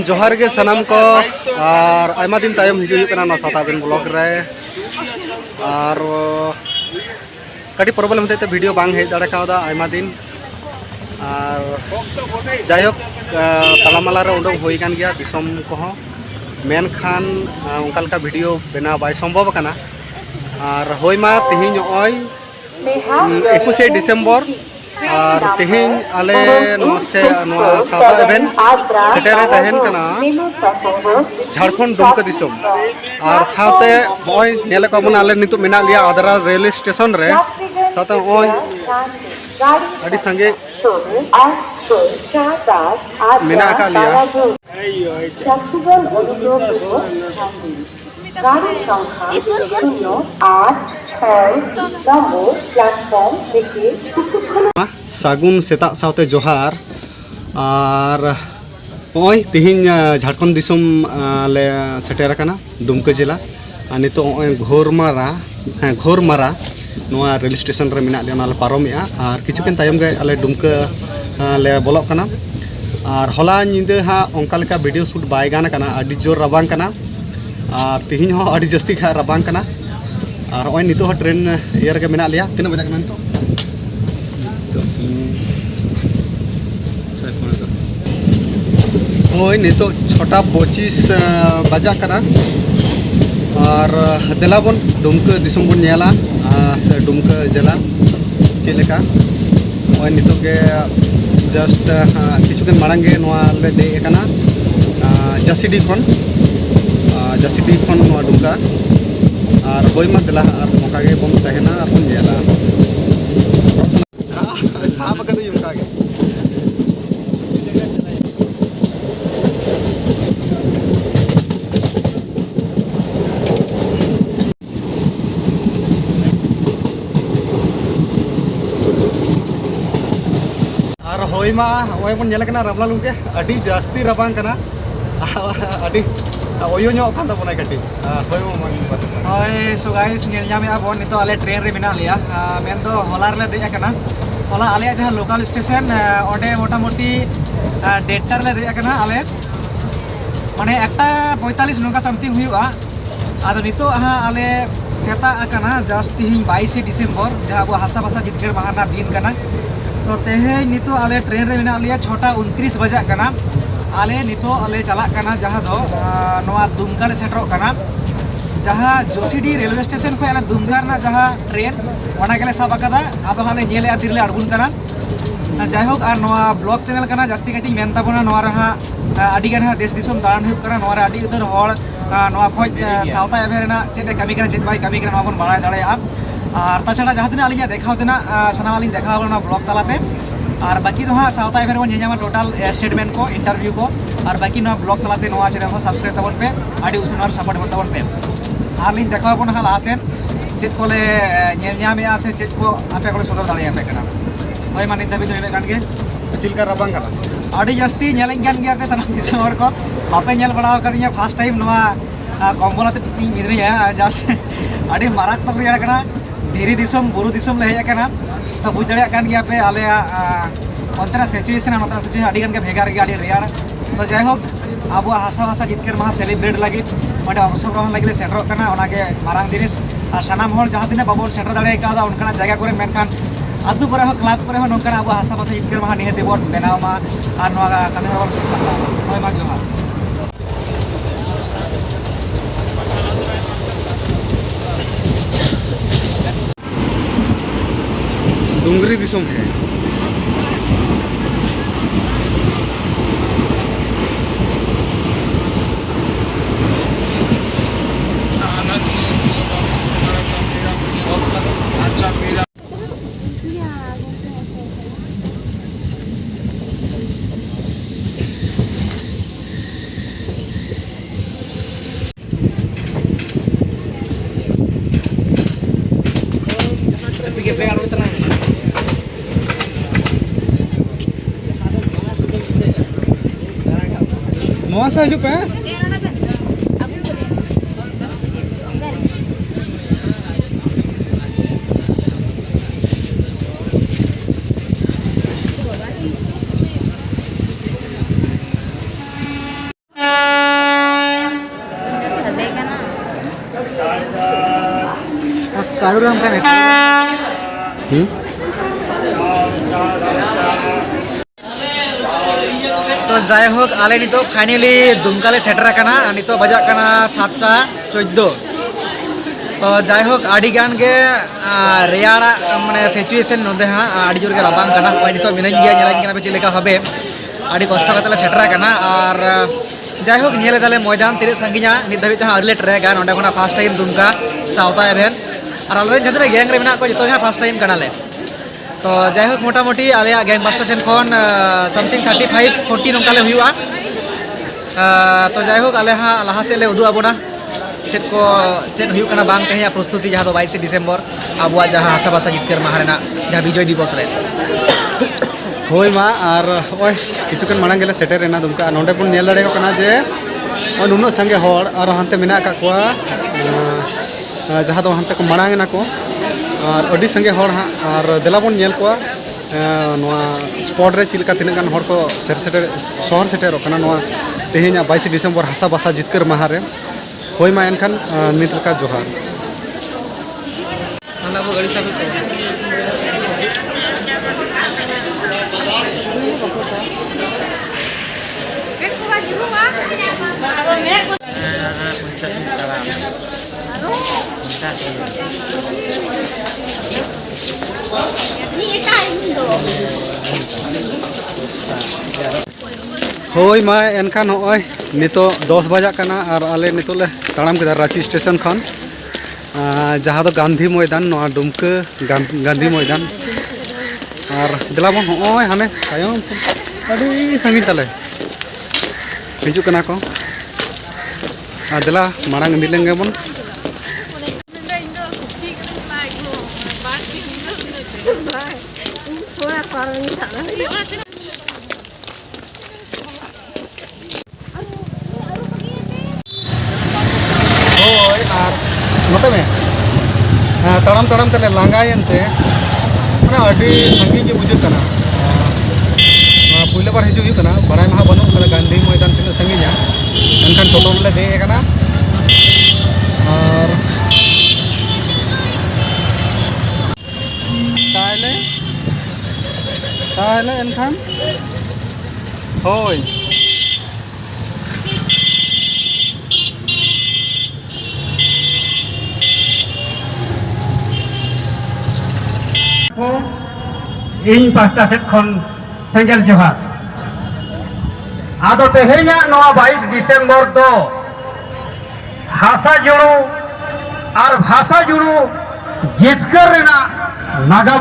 जोहार के सनाम को और आयमा दिन तायम हिजुई कना ना साताबिन ब्लॉग रे और कटी प्रॉब्लम होते वीडियो बांग हेज दाड़े कावदा आयमा दिन और जायक तालामाला रे उडों होई कान गया दिसम को हो मेन खान उनका लका वीडियो बना बाय संभव कना और होई मा तिहिन ओय 21 डिसेम्बर और तिहिन आले से सादा इवेंट सेटेरे तहन कना झारखंड दुमका दिसम और साथे ओय नेले को मन आले नितु मेना लिया आदरा रेलवे स्टेशन रे साथे ओय अडी संगे मेना का लिया गाड़ी संख्या सागुन सेता सावते जोहार और ओय तिहिन झारखंड दिसम ले सेटेर कना दुमका जिला और नितो ओय घोरमारा नोआ रेल स्टेशन रे मिना ले नाल पारोमिया और किछुकेन तायम गे आले दुमका ले बोलक कना और होला निंदे हा ओंका लेका वीडियो शूट बाय गान कना अडी जोर रबांग कना और तिहिन हो अडी जस्ती खा रबांग कना और ओय नितो हो ट्रेन इयर के मिना लिया तीन बजे कमेंट ओय नितो 6:25 बजा कना और देलाबन दुमका दिसम बन नेला से दुमका जिला चेलेका ओय नितो के जस्ट किछुकेन मारंगे नोआ ले दे कना जसीडी खन नोआ दुमका और होय मा देला और मोका गे बन तहेना और बन नेला साब कदे यमका गे होय मा ओय बन नेला कना रामला लुके अडी जास्ती रबांग कना अडी ओयो नो खान तबोना कटी होय मा बात होय सो गाइस नेल ᱧᱟᱢᱮ ᱟᱵᱚ ᱱᱤᱛᱚᱜ ᱟᱞᱮ ᱴᱨᱮᱱ ᱨᱮ ᱢᱮᱱᱟᱜ ᱞᱮᱭᱟ ᱢᱮᱱ ᱫᱚ ᱦᱚᱞᱟ ᱨᱮᱞᱮ ᱫᱮᱡ ᱟᱠᱟᱱᱟ ᱦᱚᱞᱟ ᱟᱞᱮᱭᱟᱜ ᱡᱟᱦᱟᱸ ᱞᱳᱠᱟᱞ ᱥᱴᱮᱥᱚᱱ ᱚᱸᱰᱮ ᱢᱚᱴᱟᱢᱩᱴᱤ 1:30 ᱨᱮᱞᱮ ᱫᱮᱡ ᱟᱠᱟᱱᱟ ᱟᱞᱮ ᱢᱟᱱᱮ 1:45 ᱱᱚᱝᱠᱟ ᱥᱟᱢथिᱝ ᱦᱩᱭᱩᱜᱼᱟ ᱟᱫᱚ ᱱᱤᱛᱚᱜ ᱦᱟᱸᱜ ᱟᱞᱮ ᱥᱮᱛᱟᱜ ᱟᱠᱟᱱᱟ ᱡᱟᱥᱴ ᱛᱤᱦᱤᱧ 22 डिसेम्बर ᱡᱟᱦᱟᱸ ᱟᱵᱚ ᱦᱟᱥᱟ ᱵᱷᱟᱥᱟ ᱡᱤᱛᱠᱟᱹᱨ ᱢᱟᱦᱟ ᱨᱮᱱᱟᱜ ᱫᱤᱱ ᱠᱟᱱᱟ तो तेहे नितो आले ट्रेन रे मेना लिया 6:29 बजा कना आले नितो आले चलाक कना जहाँ दो नोआ दुमका ले सेटरो कना जहाँ जोशीडी रेलवे स्टेशन खो आले दुमका ना जहाँ ट्रेन ओना गेले सब कदा आदो हाले नेले आदिरले अड़गुन कना जायहोक आर नोआ ब्लॉग चैनल कना जास्ती कति मेन ताबोना नोआ रहा आडी गान देश दिसम दान हुक कना नोआ आडी उधर हॉल नोआ खोज सावता एवेरेना चेते कमी कना चेत बाय कमी कना नोआ बन बाड़ाय दाड़ेया और ताछाड़ा जहाँ दिन आलिया देखा होते ना सनाम आलिन देखा होना ब्लॉग तलाते और बाकी तो हाँ सावता एफर बन नेमा टोटल स्टेटमेंट को इंटरव्यू को और बाकी ना ब्लॉग तलाते नोआ चैनल को सब्सक्राइब तबन पे आडी उसन और सपोर्ट तबन पे आलिन देखा होना हाँ लासेन चेत को ले नेलняमे आसे चेत को आपे को सदर दाड़िया पे कना होय माने दबी दबी कान के सिलका रबांग कना आडी जास्ती नेलिन कान गया पे सनाम दिसमर को बापे नेल बड़ा करिया फर्स्ट टाइम नोआ कॉम्बोलाते टिंग मिदरिया जस्ट आडी माराक तकरिया कना धीरे दिसम बुरु दिसम ले हेज कना तो बुझ दड़िया कान गया पे आले अंतरा सिचुएशन अड़ी गान के भेगार गया अड़ी रेयार तो जायहोक अब हासा हासा जितकर महा सेलिब्रेट लगी ओंडे अंशग्रहण लगी सेटरोग कना ओनागे मारांग जिनिस और सानाम हर जहाँ दिन बाबन सेटर दाड़े का उनका जगह करे मेनखान आदु करे हो क्लब करे हो नोंका अब हासा हासा जितकर महा निहते बन बनावमा और नोआ कमी हर बन सुनसा होय मा जोहार डुंगरी दिसम है अच्छा मेरा नोआ से हिजुप है गाड़ू राम का तो जायहोक आले नितो फाइनली दुमका ले सेटर करना नितो बजा करना 7:14 तो जायहोक आड़ी गान के रेयाड़ा माने सिचुएशन नोदे हां आड़ी जोर के रबांग करना ओय नितो मिनाई गया नेलाइन करना पे चिलेका हबे आड़ी कष्ट कतले सेटर करना और जायहोक नेले दाले मैदान तिरे संगिना नित धाबी ता आरले ट्रैक गान ओंडे कोना फर्स्ट टाइम दुमका साउता इवेंट और आले जतने गैंग रे मेना को जतो फर्स्ट टाइम कनाले तो जायहोक मोटामुटी आले गैंग बास्टर सेन खन समथिंग 35-40 नंकाले हुआ तो जायहोक आले हां लाहा से ले उदु आबोना चेत को चेत हुयु कना बांग कहिया प्रस्तुति जहां 22 डिसेम्बर आबुआ जहां हासाबासा जितकर महारेना जहां विजय दिवस रे होय मा और ओय किछुकन मांग गेले सेटर रेना दुमका नोंडे पुन नेल दाड़े कना जे नुनो संगे होड़ और हानते मेना का कोआ जहां दो हानते को मांग ना को और अडी संगे होड़ हां और देलाबन नेल कोआ नोआ स्पॉट रे चिलका तिना गान होड़ को सेटर शहर सेटर कना नोआ तेहेना 22 डिसेम्बर हासाबासा जितकर महारे होय मा एनखान नित का जोहार थाना वो गाड़ी साबे होय मा एनखान होय नितो 10 बजा कना और आले नितो ले ताड़ाम के रांची स्टेशन खन जहां दो गांधी मैदान नोआ दुमका गांधी मैदान और दिलाबन होय हाने तायम अड़ी संगी तले हिजु कना को दिला मारांग दिलेंगे बन होय और नोते में ताड़ाम ताड़ाम तले लांगायनते माने अड़ी संगी के बुझे कना पुले बार हिजु हुई कना बड़ाई महा बनु कला गांधी मैदान तिना संगिया एनखान टोटो ले दे कना और ताहले एनखान होय इन पास्ता सेट खन सेंगेल जोहार आदो तेहेना नोआ 22 डिसेम्बर तो हासा जुड़ू और भाषा जुड़ू जितकर रेना नागा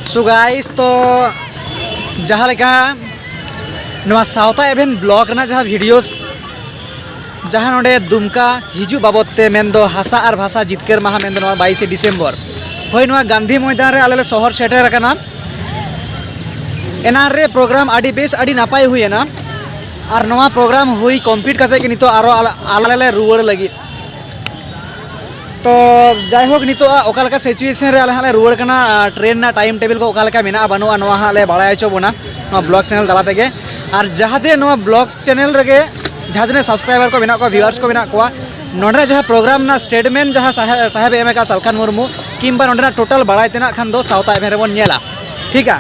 सो गाइस तो जहाँ लेका नवा साउता इवेंट ब्लॉग ना जहाँ वीडियोस जहाँ नोडे दुमका हिजू बाबते मेनदो हासा और भाषा जितकर महा मेनदो नवा 22 डिसेम्बर होय नवा गांधी मैदान रे आले शहर सेटर कना एना रे प्रोग्राम आडी बेस आडी नापाय हुयना और नवा प्रोग्राम हुई कंप्लीट करते कि नितो आरो आले रुवाड़ लगी तो जायहोक नितो ओकालका सिचुएशन रे आले रुवाड़ कना ट्रेन ना टाइम टेबल को ओकालका मेना बनुआ नवा हाले बाड़ाय चो बना नवा ब्लॉग चैनल तला तेगे और जहाते नवा ब्लॉग चैनल रेगे जहाते सब्सक्राइबर को मेना को व्यूअर्स को मेना को नोडे जहाँ प्रोग्राम ना स्टेटमेंट जहाँ साहेब एम का सलखान मुर्मू किंबा नोडे टोटल बाड़ाय तेना खान दो साउता इवेंट रेबन नेला ठीक है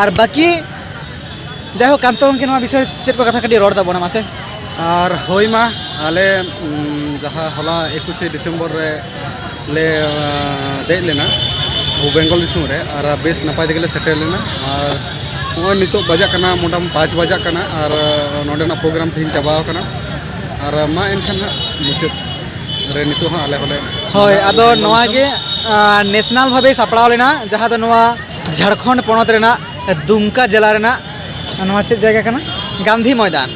और बाकी जायहोक कांतो के नवा विषय चेत को कथा कटी रोड दा बना मासे और होय मा आले जहाँ हला 21 डिसेम्बर रे ले दे लेना वो बेंगल दिसुम रे और बेस नपाय दिगले सेटल लेना और वो नितो बजा कना मोटाम 5 बजा कना और नोडे ना प्रोग्राम थिन चाबाव कना और मा एनखान मुचाद रे नितो हा आले होले होय आदो नवा गे नेशनल भावे सापड़ाव लेना जहाँ दो नवा झारखंड पनत रेना दुमका जिला रेना नवा चेत जायगा कना गांधी मैदान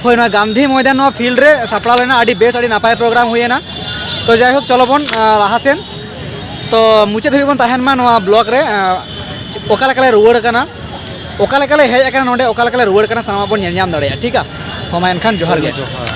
होय नवा गांधी मैदान नवा फील्ड रे सापड़ाव लेना आडी बेस आडी नापाय प्रोग्राम हुयना तो जायहोक चलो बन लाहासेन तो मुचाद हुई बन ताहेन मा नवा ब्लॉग रे ओकालका ले रुवाड़ कना ओका लेकाले हेज आकाना नोंडे ओका लेकाले रुवाड़ काना सानाम बन नेल ᱧᱟᱢ दाड़ेया ठीक है। ᱦᱚᱸ ᱢᱟ ᱮᱱᱠᱷᱟᱱ ᱡᱚᱦᱟᱨ ᱜᱮ। ᱡᱚᱦᱟᱨ